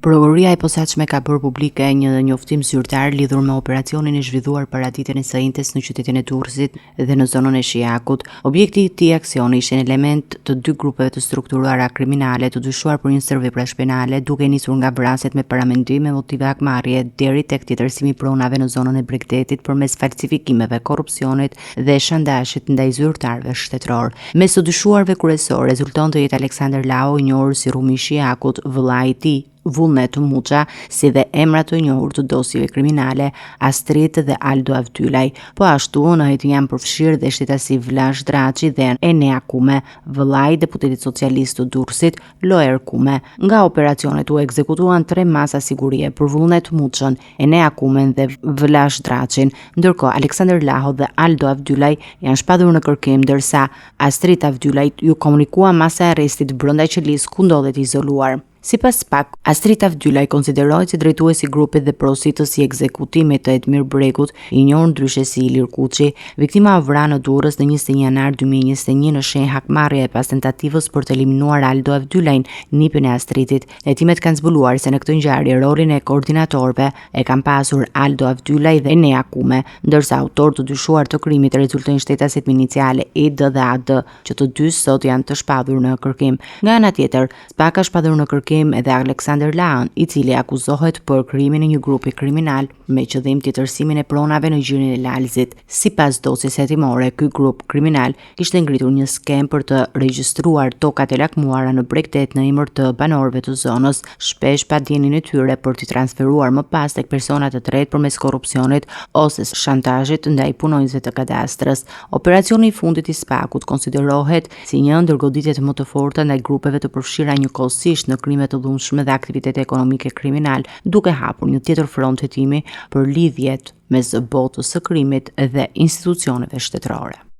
Prokuroria e posaçme ka bërë publike një njoftim zyrtar lidhur me operacionin e zhvilluar paraditën e së në qytetin e Durrësit dhe në zonën e Shijakut. Objekti i këtij aksioni ishin element të dy grupeve të strukturuara kriminale të dyshuar për një stër veprash penale, duke nisur nga vrasjet me paramendim me motive akmarrje deri tek tjetërsimi i pronave në zonën e Bregdetit përmes falsifikimeve, korrupsionit dhe shantazhit ndaj zyrtarëve shtetëror. Mes të dyshuarve kryesor rezulton të jetë Aleksander Lau, i njohur si Rumi i Shijakut, vëllai i tij Vullnet Muça, si dhe emrat të njohur të dosjeve kriminale Astrid dhe Aldo Avdylaj. Po ashtu në hetin janë përfshirë dhe shtetasi Vlash Draçi dhe Enea Kume, vëllai i deputetit socialist të Durrësit Loer Kume. Nga operacionet u ekzekutuan 3 masa sigurie për Vullnet Muçën, Enea Kumen dhe Vlash Draçin, ndërkohë Aleksander Laho dhe Aldo Avdylaj janë shpadur në kërkim, ndërsa Astrid Avdylaj ju komunikua masa e arrestit brenda qelisë ku ndodhet izoluar. Sipas PAK, Astrid Avdylaj konsiderohet si drejtuesi i grupit dhe porositës i ekzekutimit të Edmir Bregut, i njohur ndryshe si Ilir Kuçi. Viktima u vra në Durrës në 21 janar 2021 në shenjë hakmarrje pas tentativës për të eliminuar Aldo Avdylajin, nipin e Astridit. Hetimet kanë zbuluar se në këtë ngjarje rolin e koordinatorëve e kanë pasur Aldo Avdylaj dhe Enea Kume, ndërsa autorët të dyshuar të krimit rezultojnë shtetasit me iniciale ED dhe AD, që të dy sot janë të shpadur në kërkim. Nga ana tjetër, PAK ka shpadur në kërkim edhe Aleksander Laon, i cili akuzohet për krimin e një grupi kriminal me qëllim tjetërsimin e pronave në gjirin e Lalzit. Sipas dosjes hetimore, ky grup kriminal kishte ngritur një skem për të regjistruar tokat e lakmuara në Bregdet në emër të banorëve të zonës, shpesh pa dijenin e tyre për t'i transferuar më pas tek persona të tretë përmes korrupsionit ose shantazhit ndaj punonjësve të kadastrës. Operacioni i fundit i SPAK-ut konsiderohet si një ndër goditjet më të forta ndaj grupeve të përfshira njëkohësisht në krime të dhunshme dhe aktivitete ekonomike kriminal, duke hapur një tjetër front hetimi për lidhjet mes botës së krimit dhe institucioneve shtetërore.